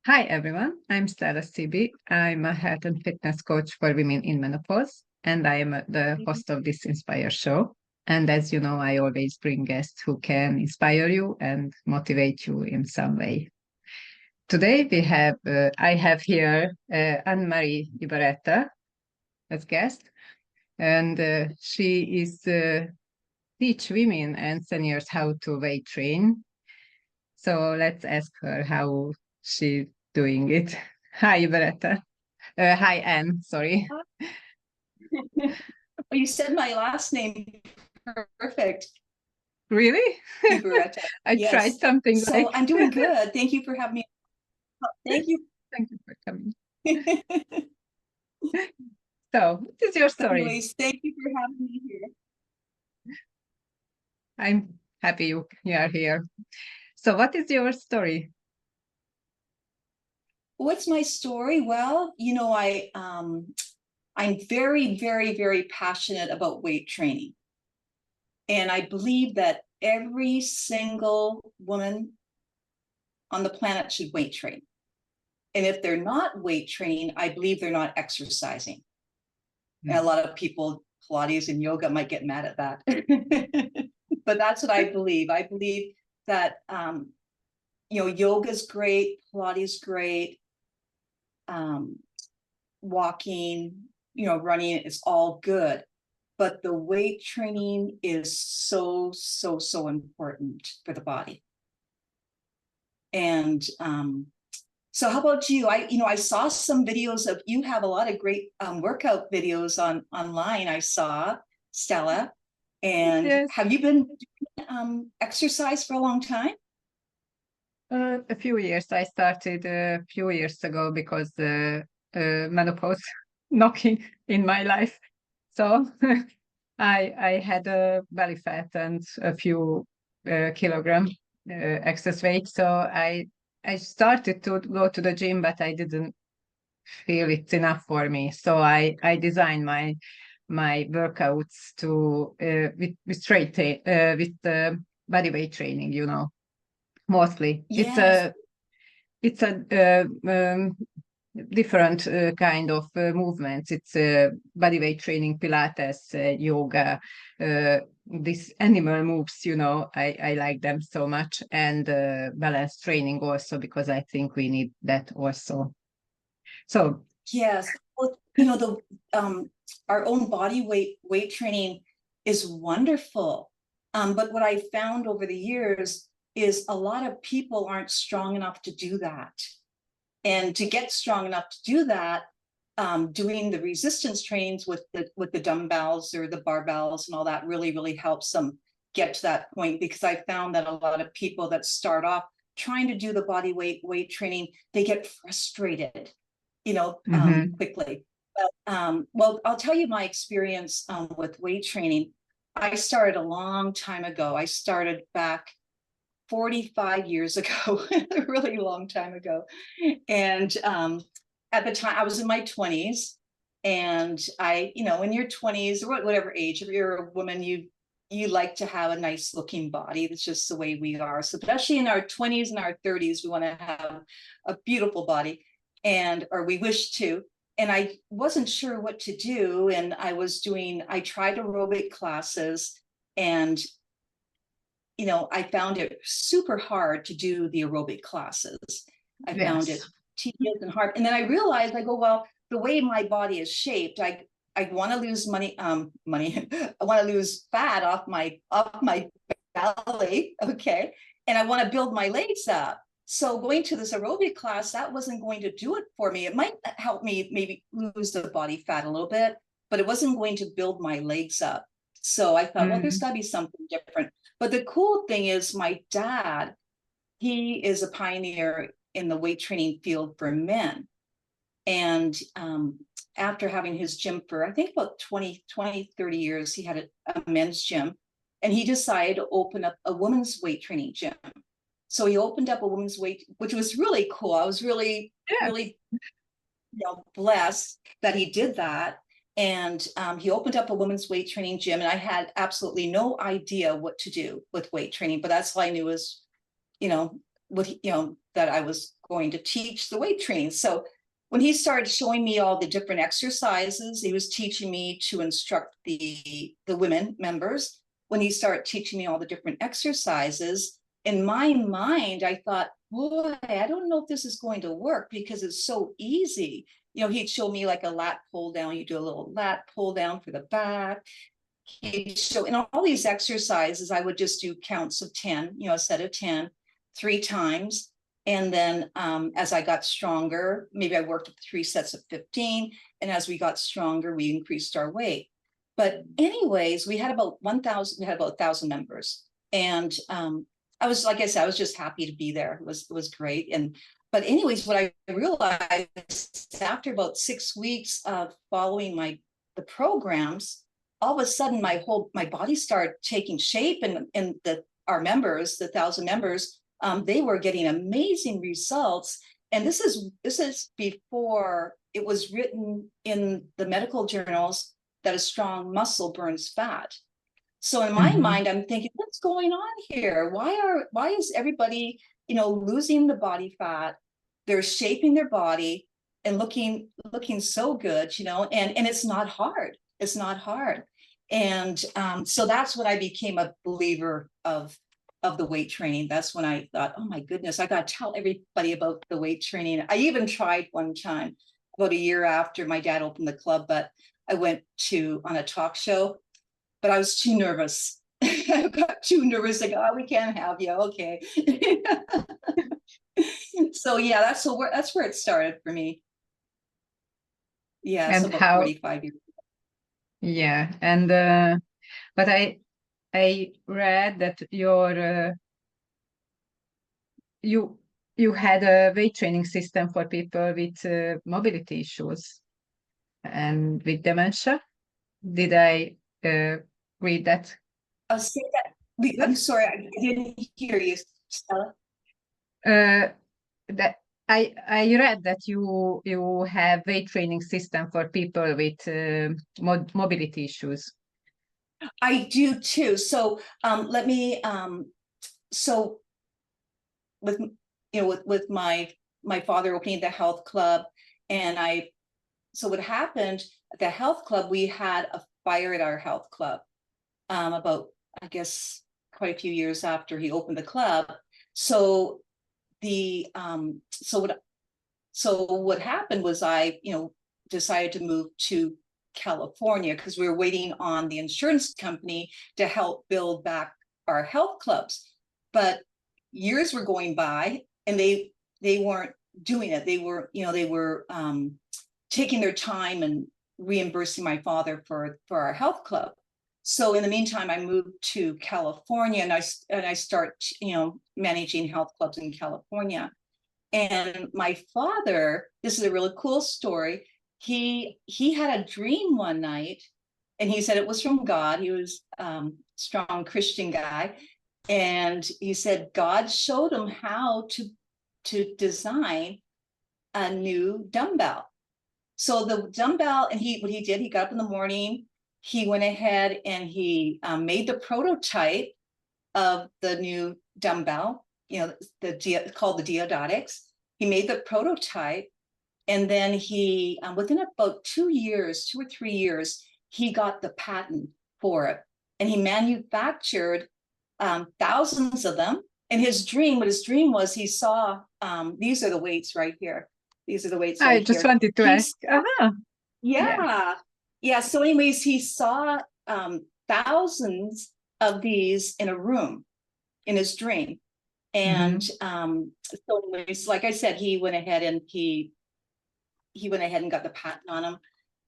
Hi everyone, I'm Stella. I'm a health and fitness coach for women in menopause, and I am the host of this Inspire show. And as you know, I always bring guests who can inspire you and motivate you in some way. Today I have here Marie Ybaretta as guest, and she is teach women and seniors how to weight train. So let's ask her how she's doing it. Hi, Ybaretta. Hi, Anne. Sorry. Well, you said my last name perfect. Really? Ybaretta. I tried Yes. something So like. I'm doing good. Thank you for having me. Thank you. Thank you for coming. So, what is your story? Anyways, thank you for having me here. I'm happy you are here. So, what is your story? What's my story? Well, I'm very, very, very passionate about weight training. And I believe that every single woman on the planet should weight train. And if they're not weight training, I believe they're not exercising. And a lot of people, Pilates and yoga might get mad at that. But that's what I believe. I believe that, yoga is great, Pilates is great, walking, running is all good. But the weight training is so, so, so important for the body. And so how about you? I saw some videos of, you have a lot of great workout videos online. I saw, Stella. And Yes. have you been doing exercise for a long time? A few years. I started a few years ago because menopause knocking in my life. So I had a belly fat and a few kilogram excess weight. So I started to go to the gym, but I didn't feel it's enough for me. So I designed my workouts to with body weight training. Mostly Yes. it's a different kind of movements. It's body weight training, Pilates, yoga, these animal moves. I like them so much, and balance training also because I think we need that also. So Yes. Well, our own body weight training is wonderful. But what I found over the years is a lot of people aren't strong enough to do that. And to get strong enough to do that, doing the resistance trains with the dumbbells or the barbells and all that really, really helps them get to that point. Because I found that a lot of people that start off trying to do the body weight training, they get frustrated, quickly. But, well, I'll tell you my experience with weight training. I started a long time ago. I started back 45 years ago, a really long time ago. And at the time, I was in my 20s. And in your 20s or whatever age, if you're a woman, you like to have a nice looking body. That's just the way we are. So especially in our 20s and our 30s, we want to have a beautiful body, or we wish to. And I wasn't sure what to do. And I tried aerobic classes, and I found it super hard to do the aerobic classes. I found it tedious and hard. And then I realized, I go, well, the way my body is shaped, I want to lose money. I want to lose fat off my belly. Okay. And I want to build my legs up. So going to this aerobic class, that wasn't going to do it for me. It might help me maybe lose the body fat a little bit, but it wasn't going to build my legs up. So I thought, well, there's got to be something different. But the cool thing is my dad, he is a pioneer in the weight training field for men. And after having his gym for, I think about 30 years, he had a men's gym, and he decided to open up a women's weight training gym. So he opened up a women's weight, which was really cool. I was really, really, blessed that he did that. And he opened up a women's weight training gym, and I had absolutely no idea what to do with weight training, but that's all I knew was, that I was going to teach the weight training. So when he started showing me all the different exercises, he was teaching me to instruct the women members. When he started teaching me all the different exercises, in my mind, I thought, boy, I don't know if this is going to work because it's so easy. He'd show me like a lat pull down. You do a little lat pull down for the back. He'd show, in all these exercises, I would just do counts of 10, a set of 10, 3 times. And then as I got stronger, maybe I worked with 3 sets of 15. And as we got stronger, we increased our weight. But anyways, we had about 1,000 members. And I was, like I said, I was just happy to be there. It was great. But anyways, what I realized after about 6 weeks of following the programs, all of a sudden my body started taking shape, and our members, the 1,000 members, they were getting amazing results. And this is before it was written in the medical journals that a strong muscle burns fat. So in my mind, I'm thinking, what's going on here? Why is everybody, losing the body fat? They're shaping their body and looking so good, and it's not hard. It's not hard. And so that's when I became a believer of the weight training. That's when I thought, oh my goodness, I got to tell everybody about the weight training. I even tried one time about a year after my dad opened the club, but I went on a talk show, but I was too nervous. I got too nervous. Like, oh, we can't have you. Okay. So yeah, that's where it started for me. Yeah, and so about 45 years. Yeah, and but I read that you had a weight training system for people with mobility issues and with dementia. Did I read that? I'll say that. I'm sorry, I didn't hear you, Stella. That I read that you have weight training system for people with mobility issues. I do too. So let me so with with my father opening the health club, and so what happened at the health club, we had a fire at our health club about, I guess, quite a few years after he opened the club. So what happened was I decided to move to California because we were waiting on the insurance company to help build back our health clubs. But years were going by and they weren't doing it. They were taking their time and reimbursing my father for our health club. So in the meantime, I moved to California, and I start managing health clubs in California. And my father, this is a really cool story. He had a dream one night, and he said it was from God. He was a strong Christian guy. And he said God showed him how to design a new dumbbell. So the dumbbell, and what he did, he got up in the morning, he went ahead and he made the prototype of the new dumbbell, called the Diodatics. He made the prototype, and then he, within about 2 or 3 years, he got the patent for it, and he manufactured thousands of them. And what his dream was, he saw, these are the weights right here. These are the weights right here. I just wanted to ask. Yeah. So anyways, he saw thousands of these in a room in his dream. And so anyways, like I said, he went ahead and got the patent on them.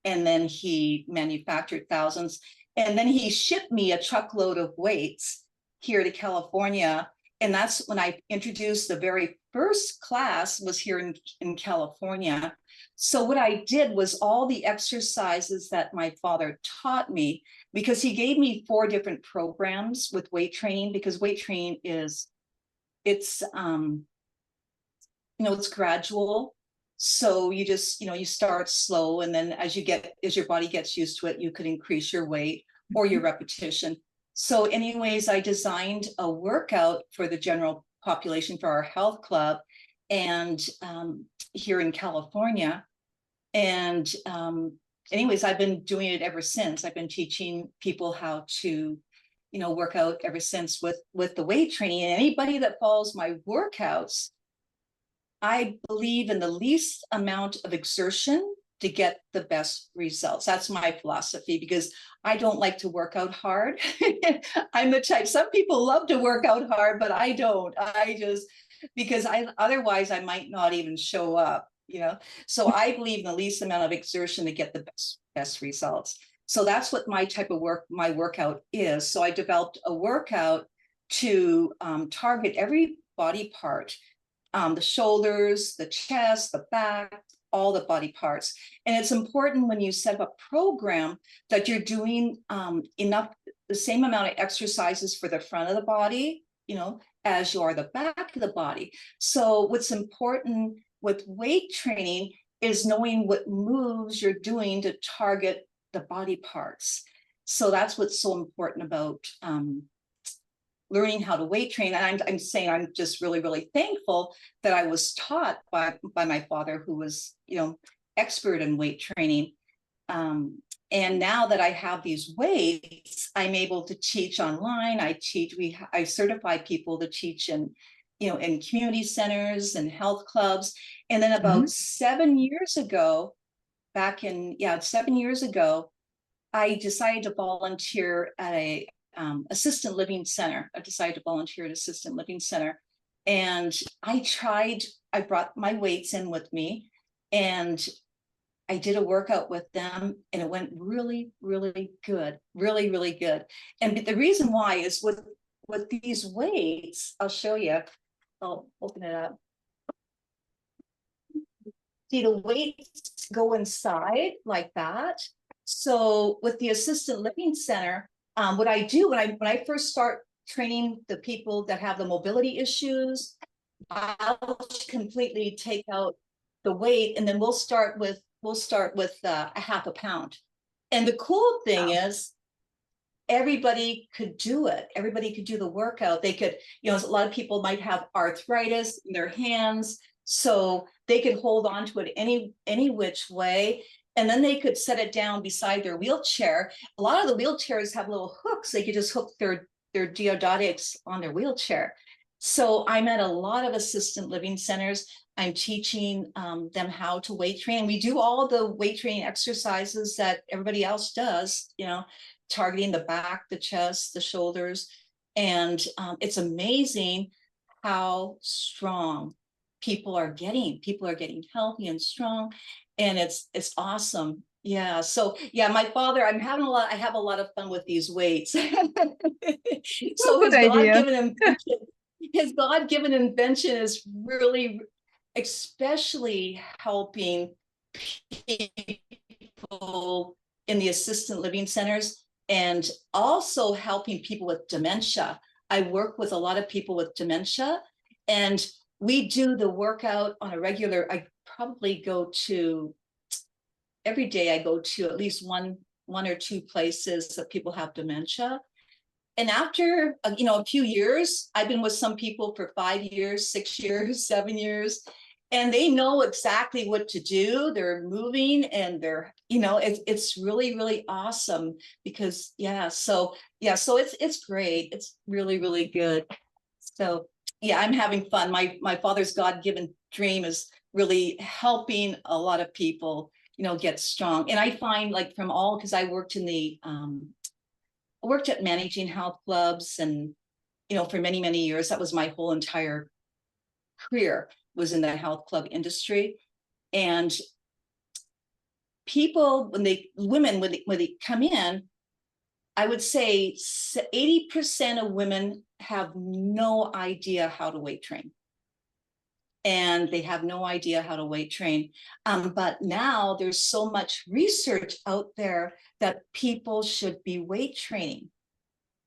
And then he manufactured thousands. And then he shipped me a truckload of weights here to California. And that's when I introduced the very first class was here in California. So what I did was all the exercises that my father taught me, because he gave me 4 different programs with weight training, because weight training it's gradual. So you just, you start slow, and then as your body gets used to it, you could increase your weight or your repetition. So anyways, I designed a workout for the general population for our health club, and here in California. And anyways, I've been doing it ever since. I've been teaching people how to, work out ever since with the weight training. And anybody that follows my workouts, I believe in the least amount of exertion to get the best results. That's my philosophy, because I don't like to work out hard. I'm the type, some people love to work out hard, but I don't. Because otherwise I might not even show up, So I believe in the least amount of exertion to get the best results. So that's what my type of my workout is. So I developed a workout to target every body part, the shoulders, the chest, the back, all the body parts. And it's important when you set up a program that you're doing the same amount of exercises for the front of the body, as you are the back of the body. So what's important with weight training is knowing what moves you're doing to target the body parts. So that's what's so important about learning how to weight train. And I'm saying I'm just really, really thankful that I was taught by my father, who was, expert in weight training. And now that I have these weights, I'm able to teach online. I certify people to teach in community centers and health clubs. And then about 7 years ago, 7 years ago, I decided to volunteer at a assisted living center. I decided to volunteer at assisted living center. And I brought my weights in with me, and I did a workout with them, and it went really, really good, really, really good. And the reason why is with these weights, I'll show you. I'll open it up. See, the weights go inside like that. So with the assisted living center, what I do when I first start training the people that have the mobility issues, I'll completely take out the weight, and then we'll start with a half a pound. And the cool thing is, everybody could do it. Everybody could do the workout. They could, a lot of people might have arthritis in their hands, so they could hold on to it any which way. And then they could set it down beside their wheelchair. A lot of the wheelchairs have little hooks. They could just hook their Diodatics on their wheelchair. So I'm at a lot of assisted living centers. I'm teaching them how to weight train. We do all the weight training exercises that everybody else does, targeting the back, the chest, the shoulders. And it's amazing how strong people are getting. People are getting healthy and strong. And it's awesome. Yeah. So yeah, my father, I have a lot of fun with these weights. So his God-given invention is really, especially helping people in the assisted living centers, and also helping people with dementia. I work with a lot of people with dementia, and we do the workout on a regular. I probably every day I go to at least one or two places that people have dementia. And after, a few years, I've been with some people for 5 years, 6 years, 7 years, and they know exactly what to do. They're moving, and they're, it's really, really awesome, because so it's great. It's really, really good. So yeah, I'm having fun. My father's God-given dream is really helping a lot of people, get strong. And I find, like, because I worked at managing health clubs, and for many, many years, that was my whole entire career, was in the health club industry. And people, when they come in, I would say 80% of women have no idea how to weight train. And they have no idea how to weight train. But now there's so much research out there that people should be weight training.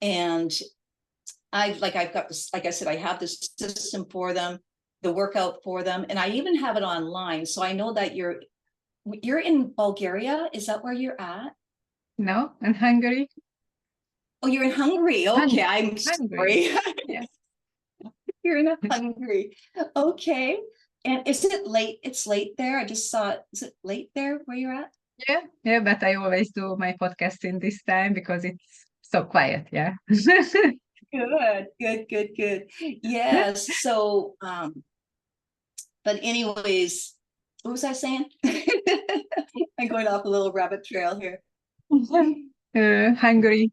And I've got this, like I said, I have this system for them, the workout for them, and I even have it online. So I know that you're in Bulgaria. Is that where you're at? No, in Hungary. Oh, you're in Hungary. Okay, I'm sorry. Yes. You're not hungry. Okay. And is it late? It's late there. I just saw it. Is it late there where you're at? Yeah, but I always do my podcast in this time because it's so quiet. Yeah. Good, good, good, good. Yes. So, but anyways, what was I saying? I'm going off a little rabbit trail here. Hungary.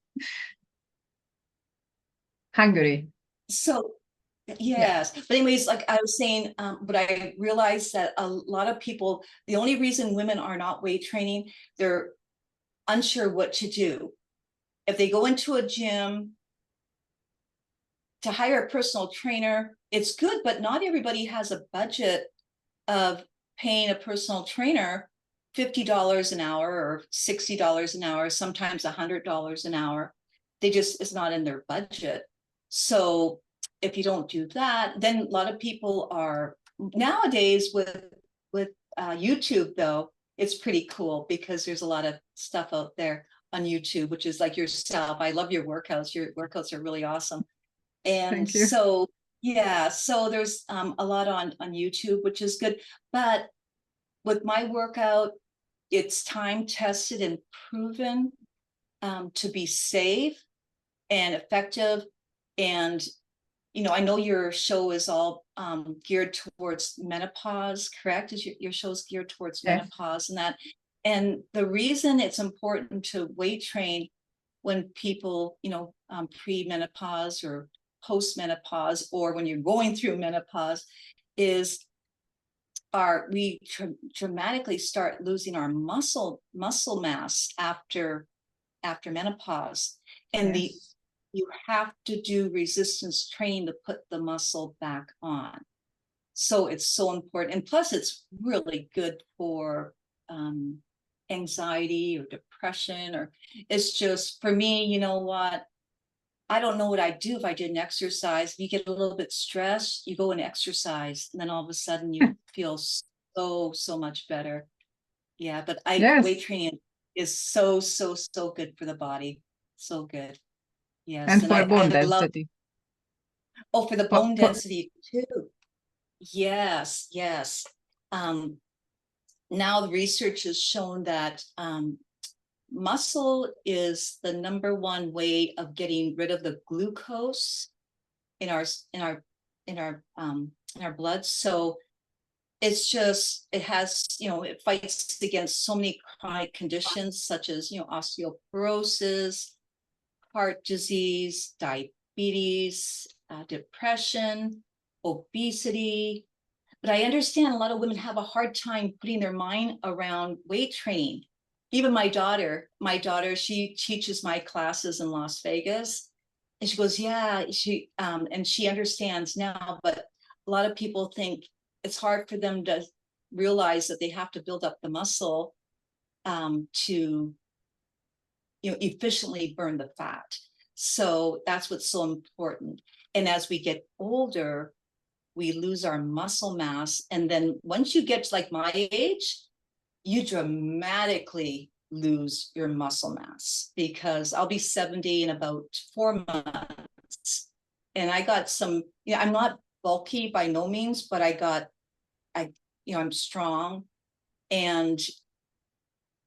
Hungary. So, Yeah. yes. But anyways, like I was saying, but I realized that a lot of people, the only reason women are not weight training, they're unsure what to do. If they go into a gym to hire a personal trainer, it's good, but not everybody has a budget of paying a personal trainer $50 an hour or $60 an hour, sometimes $100 an hour. They just, it's not in their budget. So if you don't do that, then a lot of people are nowadays with YouTube though, it's pretty cool because there's a lot of stuff out there on YouTube, which is like yourself. I love your workouts. Your workouts are really awesome. And Thank you. so, yeah, so there's a lot on YouTube, which is good. But with my workout, it's time tested and proven to be safe and effective. And, you know, I know your show is all geared towards menopause, correct? Is your show's geared towards Yes. menopause and that. And the reason it's important to weight train when people, you know, pre-menopause or post-menopause, or when you're going through menopause, is we dramatically start losing our muscle mass after menopause, and Yes. you have to do resistance training to put the muscle back on. So it's so important, and plus it's really good for anxiety or depression, or it's just, for me, you know what, I don't know what I'd do if I didn't exercise. If you get a little bit stressed, you go and exercise, and then all of a sudden you feel so much better. Yeah, but weight Yes. training is so good for the body. So good. Yes, And and for I bone love, density. oh, for the For, bone for, density too. Yes, yes. Now the research has shown that muscle is the #1 way of getting rid of the glucose in our in our in our in our blood. So it's just, it has, you know, it fights against so many chronic conditions such as, you know, osteoporosis, heart disease, diabetes, depression, obesity. But I understand a lot of women have a hard time putting their mind around weight training. Even my daughter, she teaches my classes in Las Vegas. And she goes, yeah, and she understands now, but a lot of people think it's hard for them to realize that they have to build up the muscle to, you know, efficiently burn the fat. So that's what's so important. And as we get older, we lose our muscle mass. And then once you get to like my age, you dramatically lose your muscle mass, because I'll be 70 in about 4 months. And I got some, you know, I'm not bulky by no means, but you know, I'm strong. And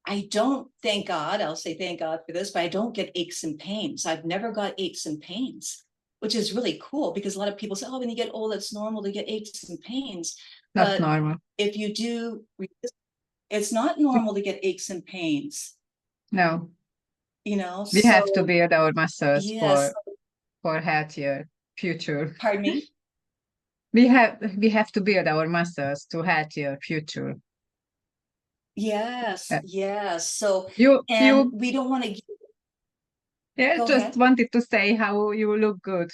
I don't, thank God, I'll say thank God for this, but I don't get aches and pains. I've never got aches and pains, which is really cool, because a lot of people say, oh, when you get old, it's normal to get aches and pains. not But normal. if you do, it's not normal to get aches and pains, No. you know? We have to So, build our muscles yes, for healthier future. pardon me? We have to build our muscles to healthier future. Yes, Uh, yes. So, you and you we don't want to, yeah, go just ahead. wanted to say how you look good.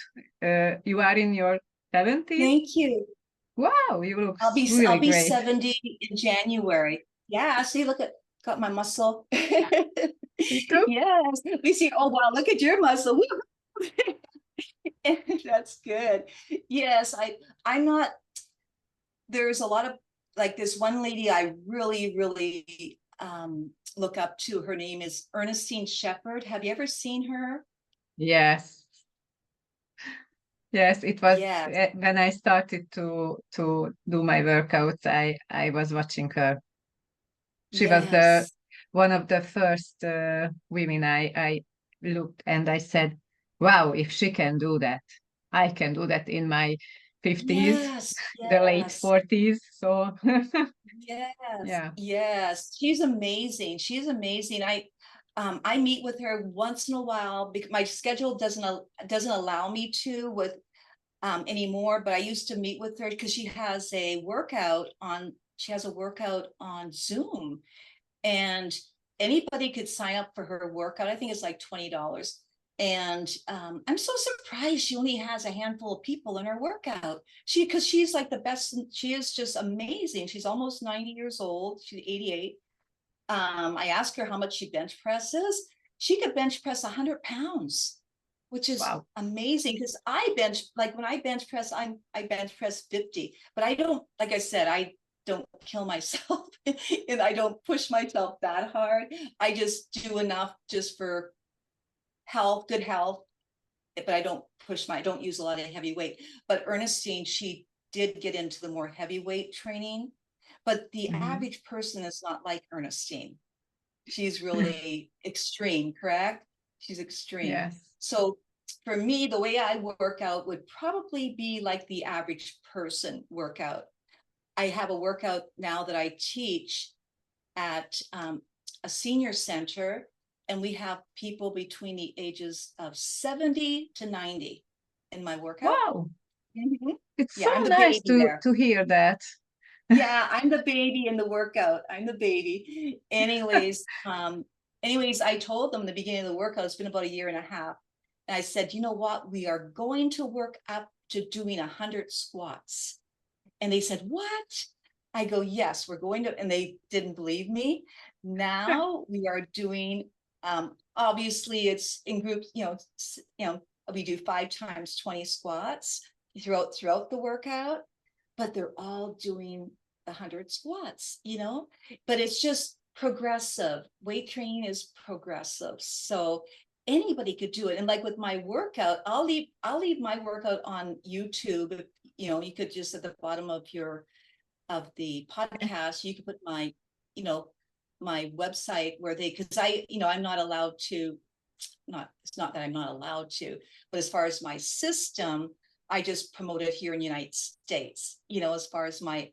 You are in your 70s. Thank you. Wow, you look I'll really be great. 70 in January. Yeah, see, look at, got my muscle. Me too. Yes, we see, oh wow, look at your muscle. That's good. Yes, I'm not, there's a lot of, like this one lady I really look up to. Her name is Ernestine Shepherd. Have you ever seen her? Yes. Yes, it was Yes, when I started to do my workouts, I was watching her. She was the yes, one of the first women I looked, and I said, "Wow, if she can do that, I can do that in my 50s, yes, the late yes. 40s." So Yes, yeah. yes, she's amazing. She's amazing. I meet with her once in a while because my schedule doesn't allow me to with anymore. But I used to meet with her because she has a workout on Zoom, and anybody could sign up for her workout. I think it's like $20. And I'm so surprised she only has a handful of people in her workout. Because she's like the best. She is just amazing. She's almost 90 years old. She's 88. I asked her how much she bench presses. She could bench press 100 pounds, which is Wow. amazing. Because I bench, like when I bench press, I bench press 50, but I don't, like I said, I don't kill myself and I don't push myself that hard. I just do enough just for health, good health, but I don't use a lot of heavy weight. But Ernestine, she did get into the more heavyweight training, but the Mhm. average person is not like Ernestine. She's really extreme, correct? She's extreme. Yes. So for me, the way I work out would probably be like the average person workout. I have a workout now that I teach at a senior center, and we have people between the ages of 70 to 90 in my workout. Wow. Mhm. It's Yeah, so I'm the nice baby there. to hear that. Yeah, I'm the baby in the workout. I'm the baby. Anyways, I told them in the beginning of the workout, it's been about a year and a half. And I said, you know what? We are going to work up to doing 100 squats. And they said, what? I go, yes, we're going to, and they didn't believe me. Now we are doing, obviously it's in groups, we do 5 times 20 squats throughout the workout, but they're all doing the 100 squats, but it's just progressive. Weight training is progressive. So anybody could do it. And like with my workout, I'll leave my workout on YouTube. You could just at the bottom of the podcast, you could put you know, my website where because I'm not allowed to, it's not that I'm not allowed to, but as far as my system, I just promote it here in the United States. As far as my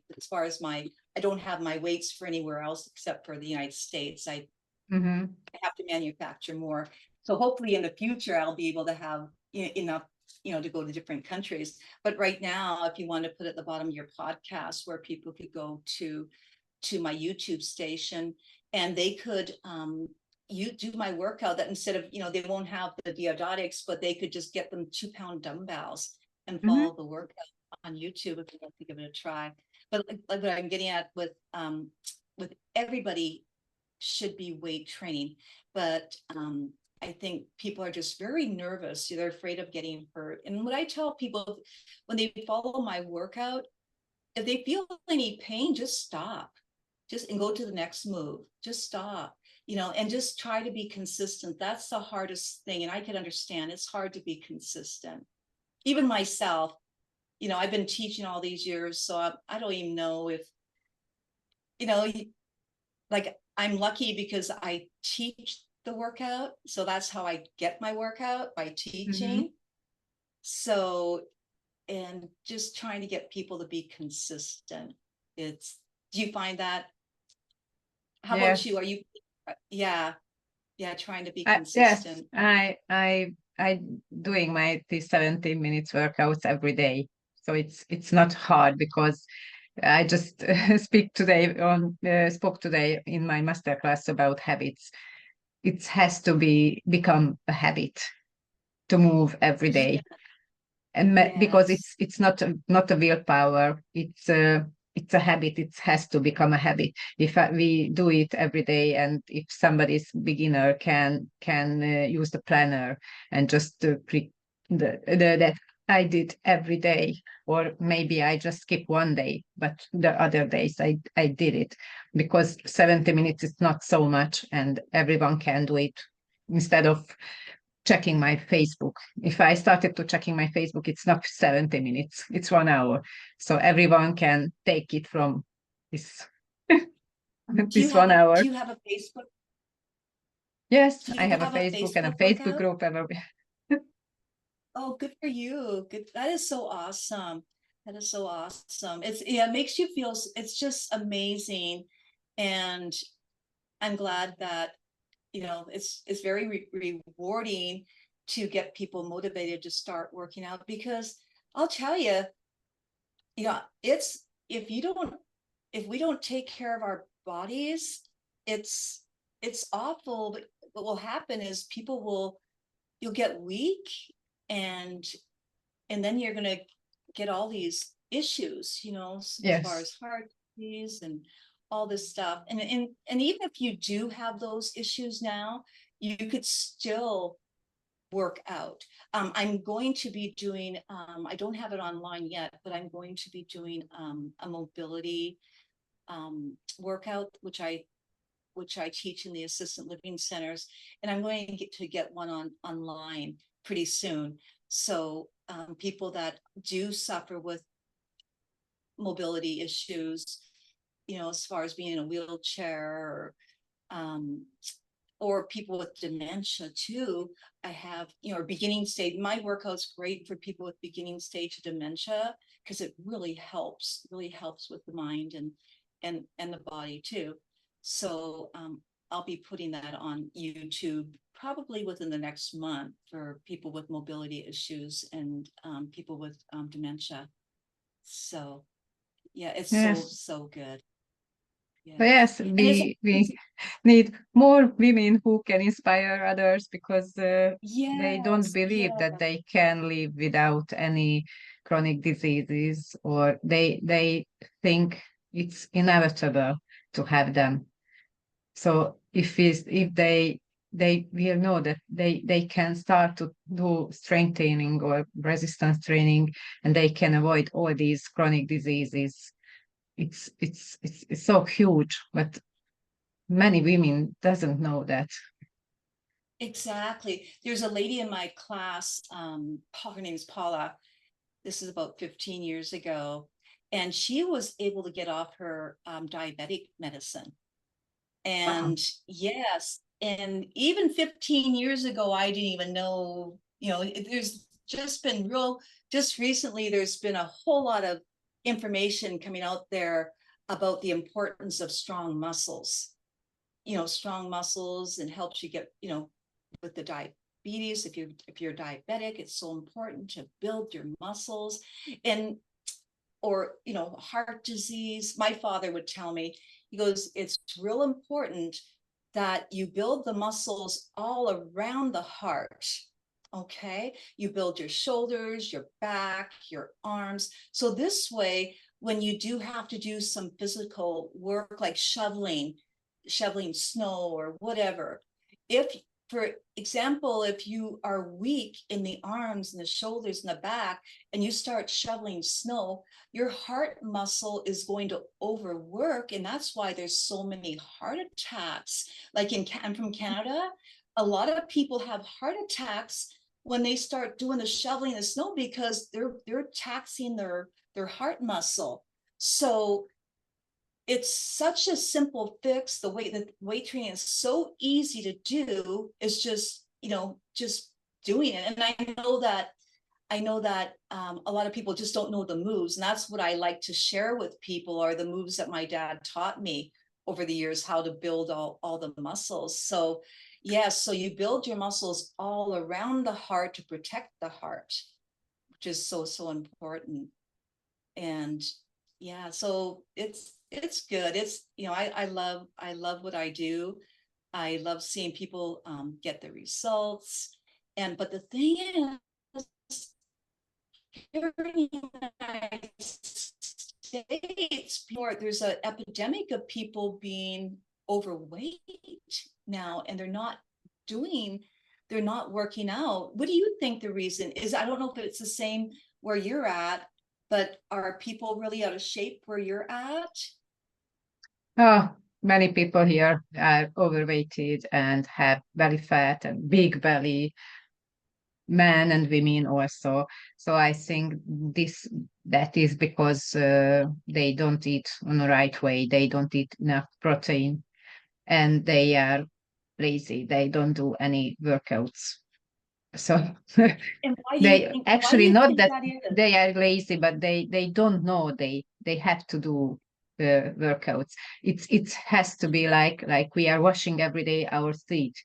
I don't have my weights for anywhere else except for the United States. Hmm. I have to manufacture more. So hopefully in the future I'll be able to have enough, to go to different countries. But right now, if you want to put at the bottom of your podcast where people could go to my YouTube station, and they could you do my workout, that instead of, they won't have the Diodatics, but they could just get them 2-pound dumbbells and Hmm. follow the workout on YouTube if they want to give it a try. But like what I'm getting at with everybody should be weight training, but I think people are just very nervous. They're afraid of getting hurt. And what I tell people when they follow my workout, if they feel any pain, just stop, and go to the next move. Just stop, and just try to be consistent. That's the hardest thing. And I can understand it's hard to be consistent. Even myself, I've been teaching all these years, so I don't even know if, you know, like I'm lucky because I teach the workout. So that's how I get my workout, by Hmm. teaching. So, and just trying to get people to be consistent. Do you find that? How about you? Yes. Are you, yeah, yeah, trying to be Yes, consistent? I doing my these 17 minutes workouts every day. So it's not hard because I just spoke today in my masterclass about habits. It has to become a habit to move every day, and because Yes. it's not a willpower, it's a habit. It has to become a habit if we do it every day, and if somebody's beginner can use the planner and just that I did every day, or maybe I just skip one day, but the other days I did it, because 70 minutes is not so much and everyone can do it, instead of checking my Facebook. If I started to checking my Facebook, it's not 70 minutes, it's 1 hour. So everyone can take it from this this 1 hour. Do you have a Facebook? Yes, Do I you have a have a Facebook and a Facebook Facebook workout? group. Oh, good for you. Good. That is so awesome. That is so awesome. It makes you feel, it's just amazing. And I'm glad that, it's very rewarding to get people motivated to start working out, because I'll tell you, it's, if we don't take care of our bodies, it's it's awful. But what will happen is you'll get weak, and then you're going to get all these issues, as far Yes. as heart disease and all this stuff. And even if you do have those issues now, you could still work out. I'm going to be doing, I don't have it online yet, but I'm going to be doing a mobility workout, which I teach in the assistant living centers, and I'm going to get one online pretty soon. So people that do suffer with mobility issues, as far as being in a wheelchair, um, or people with dementia too. I have, beginning stage. My workout's great for people with beginning stage dementia, because it really helps with the mind and the body too. So I'll be putting that on YouTube probably within the next month for people with mobility issues and people with dementia. So yeah, it's Yes. so good. So Yes. yes, And we need more women who can inspire others, because they don't yes, believe yeah, that they can live without any chronic diseases, or they think it's inevitable to have them. So if they will know that they can start to do strength training or resistance training, and they can avoid all these chronic diseases. It's so huge, but many women doesn't know that. exactly. There's a lady in my class, her name is Paula. This is about 15 years ago. And she was able to get off her diabetic medicine. Wow. And yes, and even 15 years ago, I didn't even know, there's just been just recently, there's been a whole lot of information coming out there about the importance of strong muscles. Strong muscles, and helps you get, with the diabetes. If you're diabetic, it's so important to build your muscles. And or heart disease, my father would tell me, he goes, it's real important that you build the muscles all around the heart. Okay, you build your shoulders, your back, your arms, so this way, when you do have to do some physical work like shoveling snow or whatever, if, for example, if you are weak in the arms and the shoulders and the back, and you start shoveling snow, your heart muscle is going to overwork. And that's why there's so many heart attacks. Like I'm from Canada, a lot of people have heart attacks when they start doing the shoveling of snow, because they're taxing their heart muscle. So it's such a simple fix. The weight training is so easy to do. It's just doing it. And I know that a lot of people just don't know the moves, and that's what I like to share with people, are the moves that my dad taught me over the years, how to build all the muscles. So yes, so you build your muscles all around the heart to protect the heart, which is so important. And yeah, so it's good. It's, I love what I do. I love seeing people get the results. But the thing is, here in the United States, there's an epidemic of people being overweight now, and doing they're not working out. What do you think the reason is? I don't know if it's the same where you're at, but are people really out of shape where you're at? Oh, many people here are overweighted and have belly fat and big belly. men and women also. So I think that is because they don't eat on the right way. They don't eat enough protein, and they are lazy. They don't do any workouts. So And they why do actually, you not think that that is? they are lazy, but they don't know they have to do workouts. It has to be like we are washing every day our feet.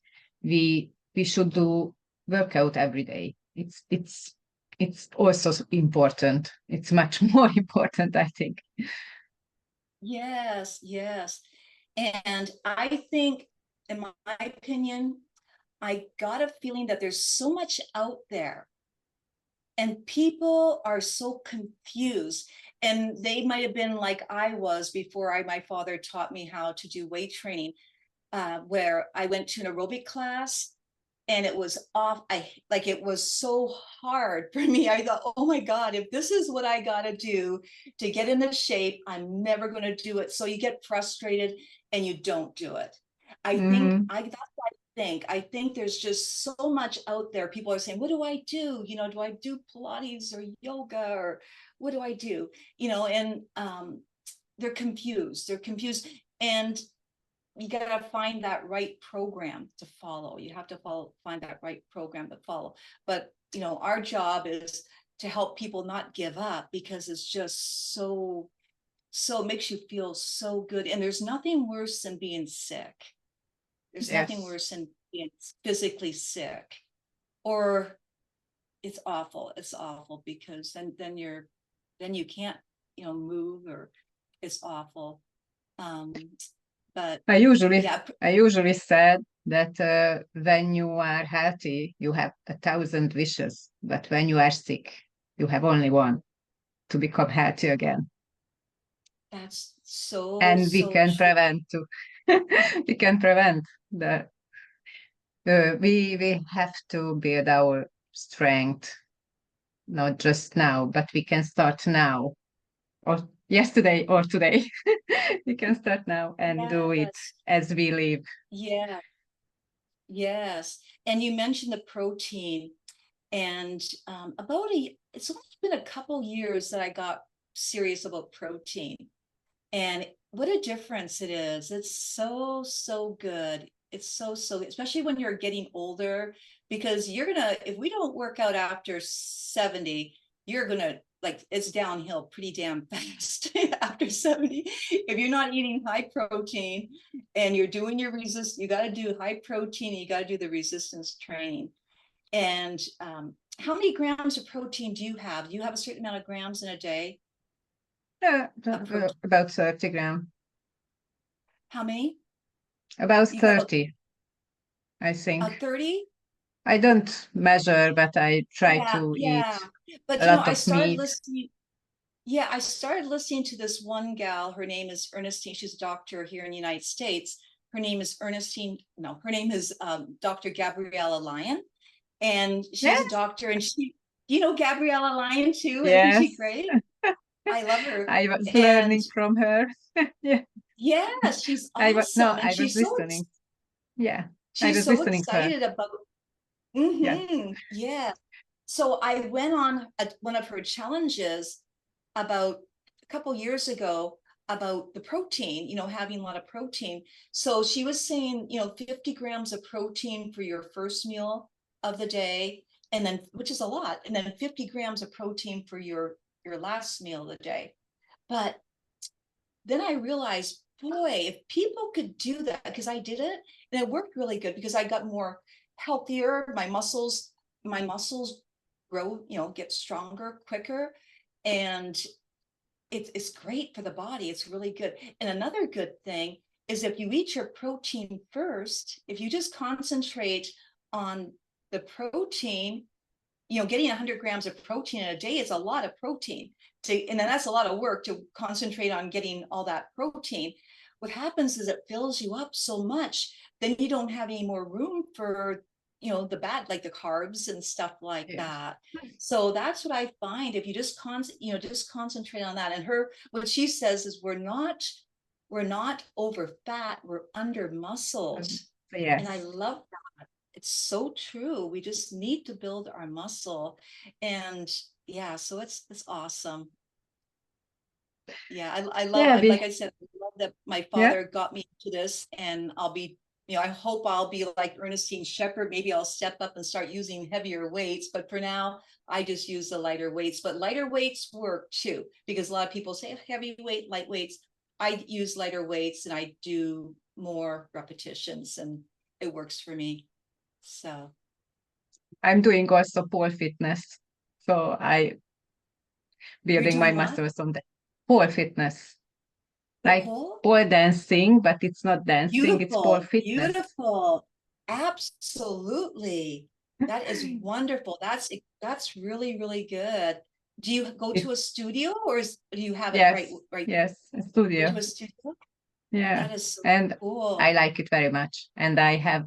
We should do workout every day. It's also important. It's much more important, I think. Yes, yes. And I think, in my opinion, I got a feeling that there's so much out there and people are so confused. And they might have been like I was before my father taught me how to do weight training, where I went to an aerobic class and it was off. It was so hard for me. I thought, oh my God, if this is what I got to do to get in the shape, I'm never going to do it. So you get frustrated and you don't do it. Mhm. That's what I think there's just so much out there. People are saying, what do I do? Do I do Pilates or yoga, or what do I do? And they're confused. And you got to find that right program to follow. You have to find that right program to follow. But our job is to help people not give up, because it's just so makes you feel so good. And there's nothing worse than being sick. There's nothing Yes. worse than being physically sick, or it's awful. It's awful, because then you can't move, or it's awful. But I usually yeah. I usually said that when you are healthy, you have 1,000 wishes, but when you are sick, you have only one, to become healthy again. That's so, And we so can true. prevent to we can prevent the we have to build our strength, not just now, but we can start now, or yesterday or today. We can start now and do it Yes. as we live. Yeah. Yes. And you mentioned the protein, and it's only been a couple years that I got serious about protein, and what a difference it is. It's so, so good. It's so, so good, especially when you're getting older, because if we don't work out after 70, you're gonna, like, it's downhill pretty damn fast after 70. If you're not eating high protein and you're doing you got to do high protein, and you got to do the resistance training. And how many grams of protein do you have? Do you have a certain amount of grams in a day of protein? About 30 gram. How many? About You got about 30, I think. 30? I don't measure, but I try Yeah, to eat yeah. But a lot of meat. I started listening to this one gal. Her name is Ernestine. She's a doctor here in the United States. Her name is Ernestine. No, her name is Dr. Gabriella Lyon. And she's a Yes, doctor. And Gabriella Lyon too. Isn't she yes. great? I love her. I was And learning from her. Yeah, yeah, she's I was no, awesome. And I was listening. Yeah, I she's was so listening her. excited about. Yeah. Yeah. So I went on one of her challenges about a couple years ago, about the protein, having a lot of protein. So she was saying, 50 grams of protein for your first meal of the day, and then, which is a lot, and then 50 grams of protein for your last meal of the day. But then I realized, boy, if people could do that, because I did it and it worked really good, because I got more healthier. My muscles grow, get stronger quicker. And it's great for the body. It's really good. And another good thing is, if you eat your protein first, if you just concentrate on the protein, getting 100 grams of protein in a day is a lot of protein, and then that's a lot of work to concentrate on getting all that protein. What happens is it fills you up so much, then you don't have any more room for, the bad, like the carbs and stuff like Yes. that. So that's what I find. If you just concentrate on that. And what she says is, we're not over fat, we're under muscled. And I Yes. love that. it's so true. We just need to build our muscle. And yeah, so it's awesome. Yeah, I love, Yeah, like I said, I love that my yeah. father got me into this, and I'll be, I hope I'll be like Ernestine Shepherd. Maybe I'll step up and start using heavier weights, but for now, I just use the lighter weights. But lighter weights work too, because a lot of people say heavy weight, light weights. I use lighter weights and I do more repetitions, and it works for me. So I'm doing also pole fitness. So I you're building my doing what? muscles on the pole fitness, The like pole? pole dancing, but it's not dancing, it's pole Beautiful, fitness. beautiful. Absolutely. That is wonderful. That's really, really good. Do you go It, to a studio, or do you have it yes, right? yes, a Go studio. to a studio? Yeah. That is so And I cool. like it very much. And I have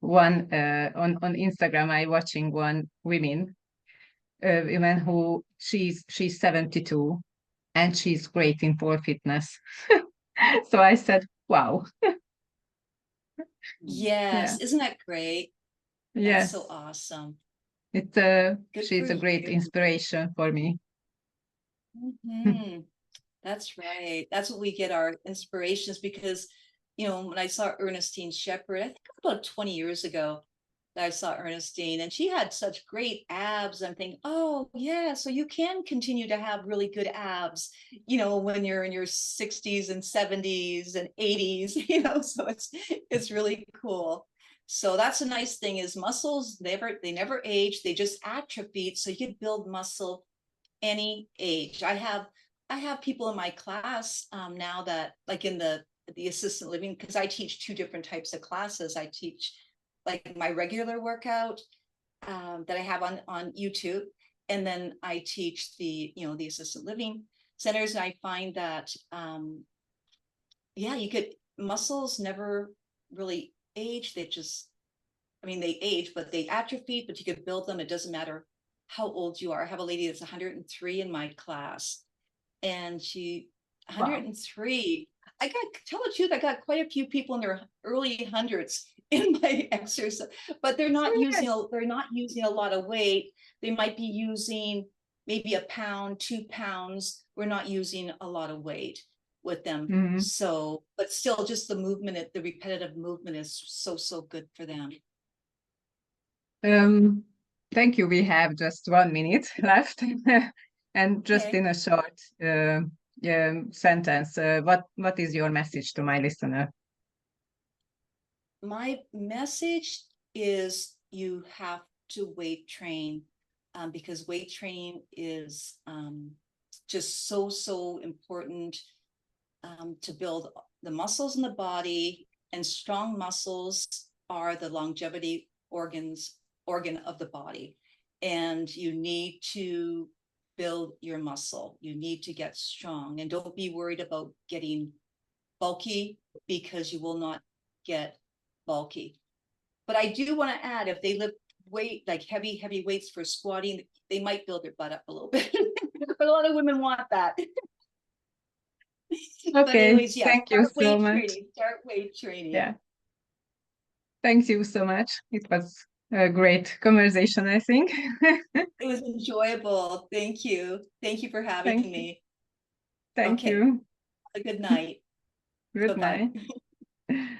one on Instagram, I watching one women who she's 72 and she's great in pole fitness. So I said, wow. Yeah. Yes, isn't that great? That's so Yes. awesome. It's Good for she's a great you. inspiration for me. Hmm. That's right. That's what we get our inspirations, because, when I saw Ernestine Shepherd, I think about 20 years ago, that I saw Ernestine, and she had such great abs. I'm thinking, oh yeah, so you can continue to have really good abs, when you're in your 60s and 70s and 80s, so it's really cool. So that's a nice thing, is muscles they never age, they just atrophy. So you can build muscle any age. I have people in my class now that, like, in the assistant living, because I teach two different types of classes. I teach like my regular workout that I have on YouTube, and then I teach the assistant living centers. And I find that yeah, muscles never really age. They age, but they atrophy, but you could build them. It doesn't matter how old you are. I have a lady that's 103 in my class, and she Wow. 103. I got, tell the truth, I got quite a few people in their early hundreds in my exercise, but Yes. they're not using a lot of weight. They might be using maybe a pound, 2 pounds. We're not using a lot of weight with them. Mhm. So, but still, just the repetitive movement is so good for them. Um, Thank you. We have just 1 minute left, and just Okay. in a short sentence, what is your message to my listener? My message is, you have to weight train, because weight training is just so important, to build the muscles in the body. And strong muscles are the longevity organ of the body. And you need to build your muscle. You need to get strong, and don't be worried about getting bulky, because you will not get bulky. But I do want to add, if they lift weight, like heavy weights for squatting, they might build their butt up a little bit. But a lot of women want that. But Okay, anyways, yeah, thank you start so weight much. training. Start weight training. Yeah, thank you so much. It was a great conversation, I think. It was enjoyable. Thank you. Thank you for having Thank you. me. Thank Okay. you. Have a good night. Good Bye-bye. night.